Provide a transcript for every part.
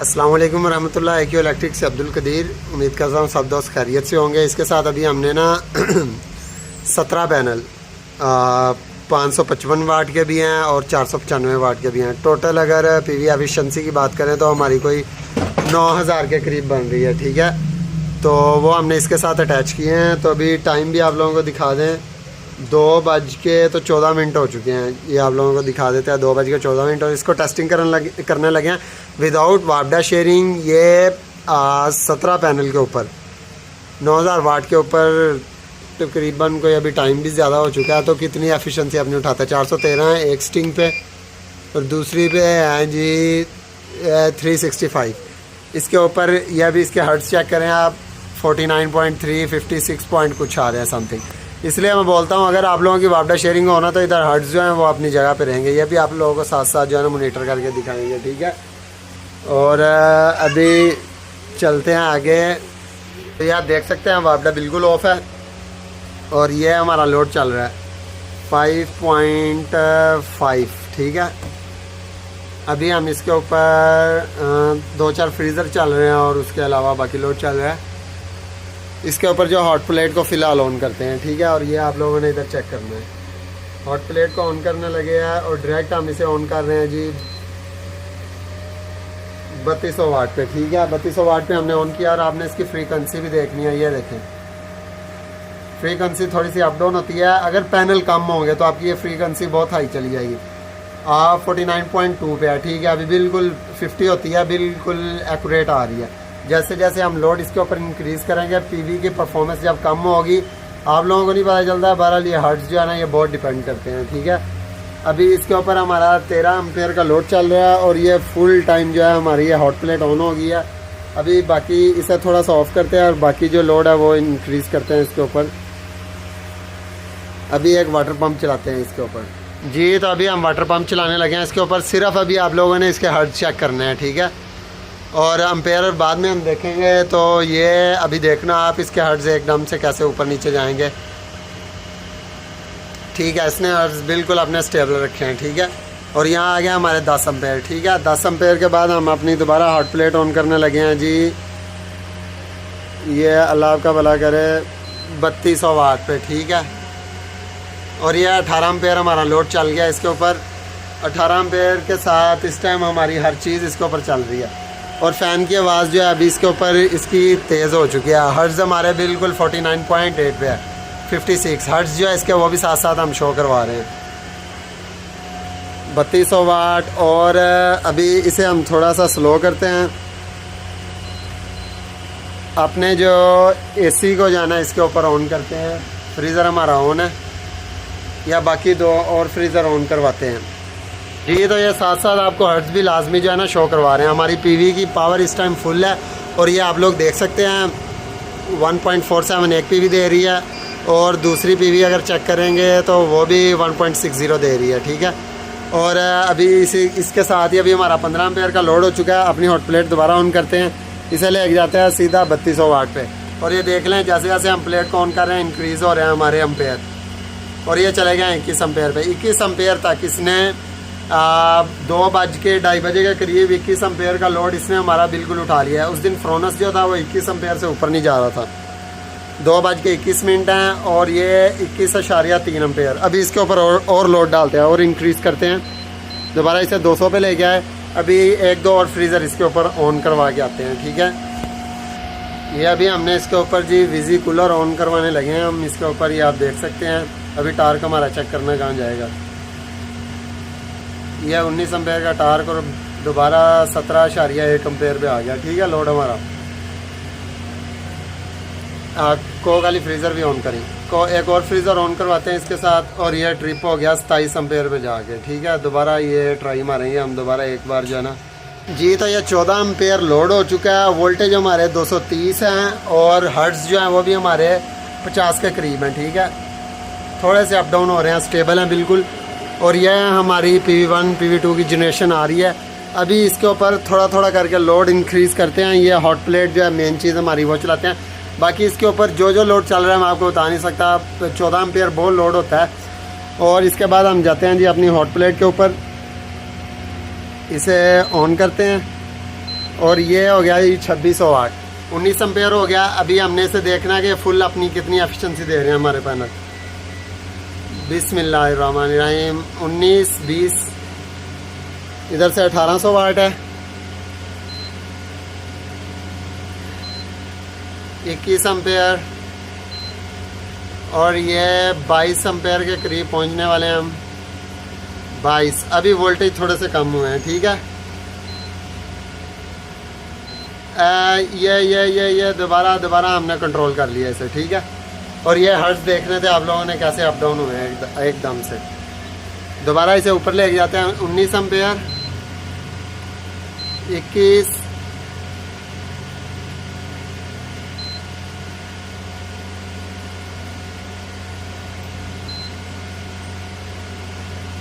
अस्सलाम वालेकुम रहमतुल्लाह। एक्यू इलेक्ट्रिक से अब्दुल कदीर। उम्मीद करता हूँ सब दोस्त खैरियत से होंगे। इसके साथ अभी हमने ना 17 पैनल 555 वाट के भी हैं और 495 वाट के भी हैं। टोटल अगर पीवी एफिशिएंसी की बात करें तो हमारी कोई 9000 के करीब बन रही है। ठीक है, तो वो हमने इसके साथ अटैच किए हैं। तो अभी टाइम भी आप लोगों को दिखा दें, 2:14 हो चुके हैं। ये आप लोगों को दिखा देते हैं 2:14 और इसको टेस्टिंग करने लगे हैं विदाउट वापडा शेयरिंग। ये 17 पैनल के ऊपर 9000 वाट के ऊपर तकरीबन कोई अभी टाइम भी ज़्यादा हो चुका है। तो कितनी एफिशिएंसी अपने उठाता है, 413 है एक स्टिंग पे और दूसरी पे है जी 365। इसके ऊपर यह भी इसके हर्ट्स चेक करें आप, 49.3 56 पॉइंट कुछ आ रहे हैं समथिंग। इसलिए मैं बोलता हूँ अगर आप लोगों की वापडा शेयरिंग होना तो इधर हर्ट्स जो हैं वो अपनी जगह पे रहेंगे। ये भी आप लोगों को साथ साथ जो है ना मोनीटर करके दिखाएंगे। ठीक है, और अभी चलते हैं आगे। तो ये आप देख सकते हैं वापडा बिल्कुल ऑफ है और ये हमारा लोड चल रहा है 5.5। ठीक है, अभी हम इसके ऊपर 2-4 फ्रीज़र चल रहे हैं और उसके अलावा बाकी लोड चल रहा है। इसके ऊपर जो हॉट प्लेट को फ़िलहाल ऑन करते हैं। ठीक है, और ये आप लोगों ने इधर चेक करना है, हॉट प्लेट को ऑन करने लगे हैं और डायरेक्ट हम इसे ऑन कर रहे हैं जी 3200 वाट पे। ठीक है, 3200 वाट पे हमने ऑन किया और आपने इसकी फ्रीक्वेंसी भी देखनी है। ये देखें, फ्रीक्वेंसी थोड़ी सी अप डाउन होती है। अगर पैनल कम होंगे तो आपकी ये फ्रीक्वेंसी बहुत हाई चली जाएगी। 49.2 पे है। ठीक है, अभी बिल्कुल 50 होती है, बिल्कुल एक्यूरेट आ रही है। जैसे जैसे हम लोड इसके ऊपर इंक्रीज़ करेंगे पीवी की परफॉर्मेंस जब कम होगी आप लोगों को नहीं पता चलता है। बहरहाल ये हर्ट्स जो है ना ये बहुत डिपेंड करते हैं। ठीक है, अभी इसके ऊपर हमारा 13 एम्पेयर का लोड चल रहा है और ये फुल टाइम जो है हमारी ये हॉट प्लेट ऑन हो गई है। अभी बाकी इसे थोड़ा सा ऑफ करते हैं और बाकी जो लोड है वो इंक्रीज़ करते हैं इसके ऊपर। अभी एक वाटर पंप चलाते हैं इसके ऊपर जी। तो अभी हम वाटर पंप चलाने लगे हैं इसके ऊपर। सिर्फ अभी आप लोगों ने इसके हर्ट्स चेक करने हैं। ठीक है, और एम्पेयर बाद में हम देखेंगे। तो ये अभी देखना आप इसके हर्ट्स एकदम से कैसे ऊपर नीचे जाएंगे। ठीक है, इसने हर्ट्स बिल्कुल अपने स्टेबल रखे हैं। ठीक है, और यहाँ आ गया हमारे 10 एम्पेयर। ठीक है, 10 एम्पेयर के बाद हम अपनी दोबारा हॉट प्लेट ऑन करने लगे हैं जी। ये अल्लाह आपका भला करे 3200 वाट पे। ठीक है, और ये 18 एम्पेयर हमारा लोड चल गया इसके ऊपर। 18 एम्पेयर के साथ इस टाइम हमारी हर चीज़ इसके ऊपर चल रही है और फ़ैन की आवाज़ जो है अभी इसके ऊपर इसकी तेज़ हो चुकी है। हर्ट्ज़ हमारे बिल्कुल 49.8 पे है। 56 हर्ट्ज़ जो है इसके वो भी साथ साथ हम शो करवा रहे हैं 3200 वाट। और अभी इसे हम थोड़ा सा स्लो करते हैं। अपने जो एसी को जाना है इसके ऊपर ऑन करते हैं। फ्रीज़र हमारा ऑन है या बाकी 2 और फ्रीज़र ऑन करवाते हैं जी। तो ये साथ साथ आपको हर्ट्ज़ भी लाजमी जो है ना शो करवा रहे हैं। हमारी पीवी की पावर इस टाइम फुल है और ये आप लोग देख सकते हैं 1.47 एक पीवी दे रही है और दूसरी पीवी अगर चेक करेंगे तो वो भी 1.60 दे रही है। ठीक है, और अभी इसके साथ ही अभी हमारा 15 एम्पेयर का लोड हो चुका है। अपनी हॉट प्लेट दोबारा ऑन करते हैं, इसे ले जाते हैं सीधा 3200 वाट पे। और ये देख लें जैसे जैसे हम प्लेट को ऑन कर रहे हैं इंक्रीज़ हो रहे हैं हमारे एम्पेयर और ये चले गए 21 एम्पेयर पे। 21 एम्पेयर तक इसने 2:02 के करीब 21 एम्पेयर का लोड इसने हमारा बिल्कुल उठा लिया है। उस दिन फ्रोनस जो था वो 21 एम्पेयर से ऊपर नहीं जा रहा था। 2:21 हैं और ये 21.3 एम्पेयर। अभी इसके ऊपर और लोड डालते हैं और इंक्रीज़ करते हैं। दोबारा इसे 200 पे ले गया है। अभी 1-2 और फ्रीज़र इसके ऊपर ऑन करवा के आते हैं। ठीक है, ये अभी हमने इसके ऊपर जी विजी कूलर ऑन करवाने लगे हैं हम इसके ऊपर। ये आप देख सकते हैं अभी टार्क हमारा चेक करना कहाँ जाएगा। यह 19 एम्पेयर का टार्क और दोबारा 17.1 एम्पेयर पे आ गया। ठीक है, लोड हमारा को वाली फ्रीज़र भी ऑन करें को एक और फ्रीज़र ऑन करवाते हैं इसके साथ और यह ट्रिप हो गया 27 एम्पेयर पे जाके। ठीक है, दोबारा ये ट्राई मारेंगे हम दोबारा एक बार जो है ना जी। तो ये 14 एम्पेयर लोड हो चुका है। वोल्टेज हमारे 230 हैं और हर्ट्ज़ जो हैं वो भी हमारे 50 के करीब हैं। ठीक है, थोड़े से अप डाउन हो रहे हैं, स्टेबल हैं बिल्कुल। और यह हमारी PV1 PV2 की जनरेशन आ रही है। अभी इसके ऊपर थोड़ा थोड़ा करके लोड इंक्रीज़ करते हैं। ये हॉट प्लेट जो है मेन चीज़ हमारी वो चलाते हैं। बाकी इसके ऊपर जो लोड चल रहा है मैं आपको बता नहीं सकता। 14 एम्पेयर बहुत लोड होता है। और इसके बाद हम जाते हैं जी अपनी हॉट प्लेट के ऊपर, इसे ऑन करते हैं और ये हो गया ये 2600 वाट, 19 एम्पेयर हो गया। अभी हमने इसे देखना है कि फुल अपनी कितनी एफिशिएंसी दे रहे हैं हमारे पैनल। बिस्मिल्लाहिर्रहमानिर्रहीम। 19, 20, इधर से 1800 वाट है, 21 एम्पेयर, और ये 22 एम्पेयर के करीब पहुंचने वाले हैं हम। 22, अभी वोल्टेज थोड़े से कम हुए हैं, ठीक है। ये दोबारा हमने कंट्रोल कर लिया इसे, ठीक है। और ये हर्ट्ज देखने थे आप लोगों ने कैसे अप डाउन हुए हैं एकदम से। दोबारा इसे ऊपर ले जाते हैं। 19 एम्पेयर, 21,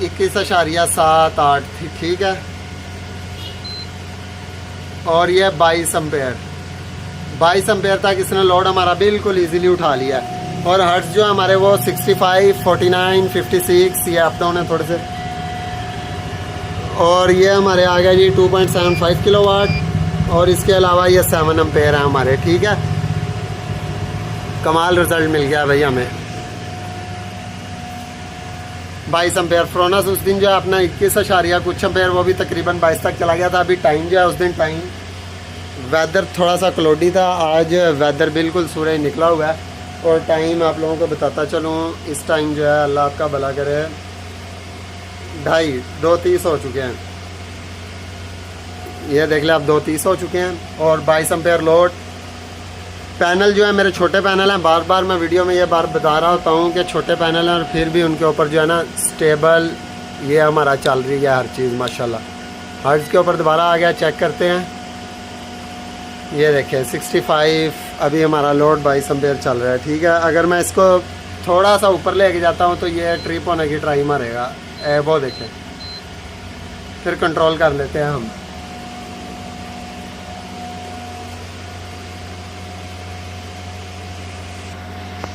21.78 थी, ठीक है। और ये 22 एम्पेयर, 22 एम्पेयर तक इसने लोड हमारा बिल्कुल इजीली उठा लिया है। और हर्ट्ज जो हमारे वो 65, 49, 56 ये अप डाउन है थोड़े से। और ये हमारे आ गया जी 2.75 किलोवाट, और इसके अलावा ये 7 एम्पेयर है हमारे, ठीक है। कमाल रिजल्ट मिल गया भाई हमें। 22 एम्पेयर फ्रोनस उस दिन जो है अपना 21 कुछ एम्पेयर वो भी तकरीबन 22 तक चला गया था। अभी टाइम जो है उस दिन टाइम वेदर थोड़ा सा क्लोडी था, आज वेदर बिल्कुल सूरज निकला हुआ है। और टाइम आप लोगों को बताता चलूँ, इस टाइम जो है अल्लाह आपका भला करे 2:30 हो चुके हैं। ये देख ले आप 2:30 हो चुके हैं। और 22 एम्पेयर लोड। पैनल जो है मेरे छोटे पैनल हैं, बार बार मैं वीडियो में ये बार बता रहा होता हूँ कि छोटे पैनल हैं, और फिर भी उनके ऊपर जो है ना स्टेबल ये हमारा चल रही है हर चीज़ माशाल्लाह। हर्ट्ज के ऊपर दोबारा आ गया, चेक करते हैं। ये देखें 65, अभी हमारा लोड 22 एम्पेयर चल रहा है, ठीक है। अगर मैं इसको थोड़ा सा ऊपर लेके जाता हूँ तो ये ट्रिप होने की ट्राई मारेगा। वो देखें, फिर कंट्रोल कर लेते हैं हम।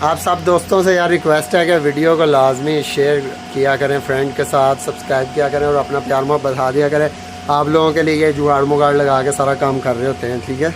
आप सब दोस्तों से यार रिक्वेस्ट है कि वीडियो को लाजमी शेयर किया करें फ्रेंड के साथ, सब्सक्राइब किया करें और अपना प्यार मोहब्बत बढ़ा दिया करें। आप लोगों के लिए ये जुगाड़ मुगाड़ लगा के सारा काम कर रहे होते हैं, ठीक है।